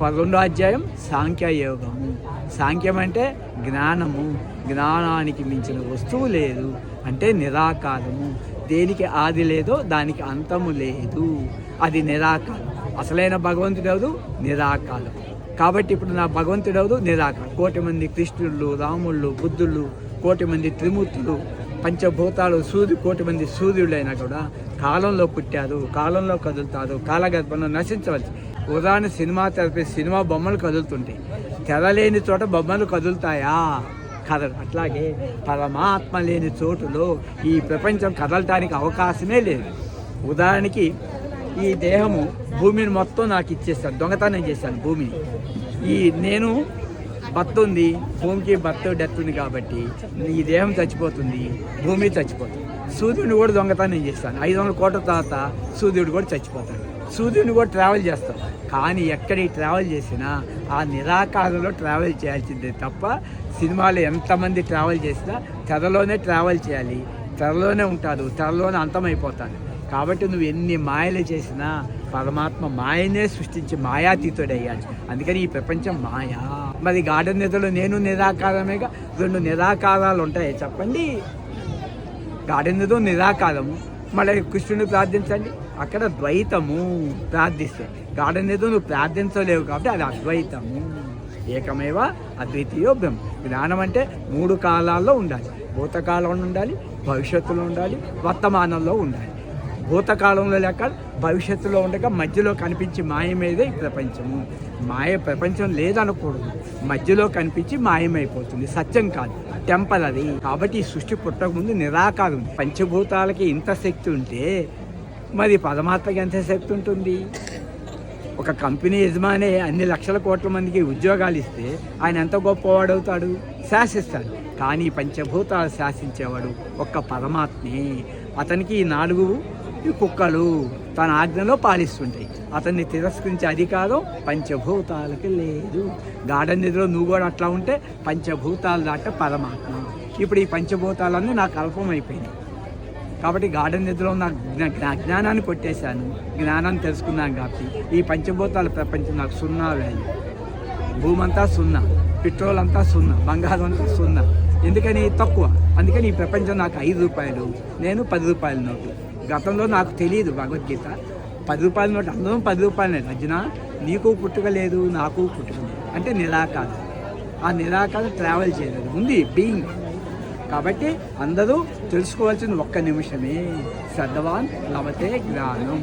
11వ అధ్యాయం సాంఖ్యయోగము. సాంఖ్యం అంటే జ్ఞానము. జ్ఞానానికి మించిన వస్తువు లేదు అంటే నిరాకారము. దేనికి ఆది లేదో దానికి అంతము లేదు, అది నిరాకారం. అసలైన భగవంతుడెవరు? నిరాకారం. కాబట్టి ఇప్పుడు నా భగవంతుడెవరు? నిరాకారం. 1,000,000 మంది కృష్ణుళ్ళు, రాముళ్ళు, బుద్ధుళ్ళు, 1,000,000 మంది త్రిమూర్తులు, పంచభూతాలు, 1,000,000 మంది సూర్యుడైనా కూడా కాలంలో పుట్టారు, కాలంలో కదులుతారు, కాలగర్భంలో నశించవచ్చు. ఉదాహరణ సినిమా తెరపై సినిమా బొమ్మలు కదులుతుంటాయి, తెరలేని చోట బొమ్మలు కదులుతాయా? కదలు. అట్లాగే పరమాత్మ లేని చోటులో ఈ ప్రపంచం కదలటానికి అవకాశమే లేదు. ఉదాహరణకి ఈ దేహము భూమిని మొత్తం నాకు ఇచ్చేస్తాను, దొంగతనం చేశాను భూమిని. నేను బర్త్ ఉంది, భూమికి బర్త్ డెత్ ఉంది కాబట్టి ఈ దేహం చచ్చిపోతుంది, భూమి చచ్చిపోతుంది. సూర్యుడిని కూడా దొంగతనం చేస్తాను, 500 కోట్ల తర్వాత సూర్యుడు కూడా చచ్చిపోతాడు. సూర్యుడిని కూడా ట్రావెల్ చేస్తాం, కానీ ఎక్కడికి ట్రావెల్ చేసినా ఆ నిరాకారంలో ట్రావెల్ చేయాల్సిందే తప్ప సినిమాలో ఎంతమంది ట్రావెల్ చేసినా తెరలోనే ట్రావెల్ చేయాలి, తెరలోనే ఉంటారు, తెరలోనే అంతమైపోతారు. కాబట్టి నువ్వు ఎన్ని మాయలు చేసినా పరమాత్మ మాయనే సృష్టించి మాయాతీతుడయ్యాడు. అందుకని ఈ ప్రపంచం మాయా. మరి గార్డెన్ నిధులు నేను నిరాకారమేగా. 2 నిరాకారాలు ఉంటాయి చెప్పండి. గార్డెన్ నిధులు నిరాకారము, మళ్ళీ కృష్ణుని ప్రార్థించండి, అక్కడ ద్వైతము. ప్రార్థిస్తే గార్డెన్ నిధులు నువ్వు ప్రార్థించలేవు కాబట్టి అది అద్వైతము. ఏకమేవ అద్వితీయో బ్రహ్మ. జ్ఞానం అంటే 3 కాలాల్లో ఉండాలి. భూతకాలంలో ఉండాలి, భవిష్యత్తులో ఉండాలి, వర్తమానంలో ఉండాలి. భూతకాలంలో లేక భవిష్యత్తులో ఉండగా మధ్యలో కనిపించి మాయమేదే ఈ ప్రపంచము. మాయ ప్రపంచం లేదనకూడదు, మధ్యలో కనిపించి మాయమైపోతుంది, సత్యం కాదు, టెంపరరీ. కాబట్టి ఈ సృష్టి పుట్టకముందు నిరాకారం. పంచభూతాలకి ఇంత శక్తి ఉంటే మరి పరమాత్మకి ఎంత శక్తి ఉంటుంది? ఒక కంపెనీ యజమానే అన్ని లక్షల కోట్ల మందికి ఉద్యోగాలు ఇస్తే ఆయన ఎంత గొప్పవాడవుతాడు? శాసిస్తాడు. కానీ పంచభూతాలు శాసించేవాడు ఒక్క పరమాత్మే. అతనికి ఈ 4 కుక్కలు తన ఆజ్ఞలో పాలిస్తుంటాయి. అతన్ని తిరస్కరించే అధికారం పంచభూతాలకి లేదు. గార్డెన్ నిధిలో నువ్వు కూడా అట్లా ఉంటే పంచభూతాలు దాటే పరమాత్మ. ఇప్పుడు ఈ పంచభూతాలన్నీ నాకు అల్పమైపోయినాయి కాబట్టి గార్డెన్ నిధిలో నా జ్ఞానాన్ని కొట్టేశాను, జ్ఞానాన్ని తెలుసుకున్నాను కాబట్టి ఈ పంచభూతాల ప్రపంచం నాకు 0 వాల్యూ. భూమి అంతా 0, పెట్రోల్ అంతా 0, బంగారం అంతా 0. ఎందుకని? తక్కువ. అందుకని ఈ ప్రపంచం నాకు 5 రూపాయలు, నేను 10 రూపాయల నోటు. గతంలో నాకు తెలియదు భగవద్గీత. 10 రూపాయల నోటు, అందరం 10 రూపాయలే. అర్జున, నీకు పుట్టుక లేదు, నాకు పుట్టుక లేదు అంటే నిరాకారం. ఆ నిరాకారం ట్రావెల్ చేయలేదు, ఉంది బీయింగ్. కాబట్టి అందరూ తెలుసుకోవాల్సిన ఒక్క నిమిషమే. శ్రద్ధవాన్ లభతే జ్ఞానం.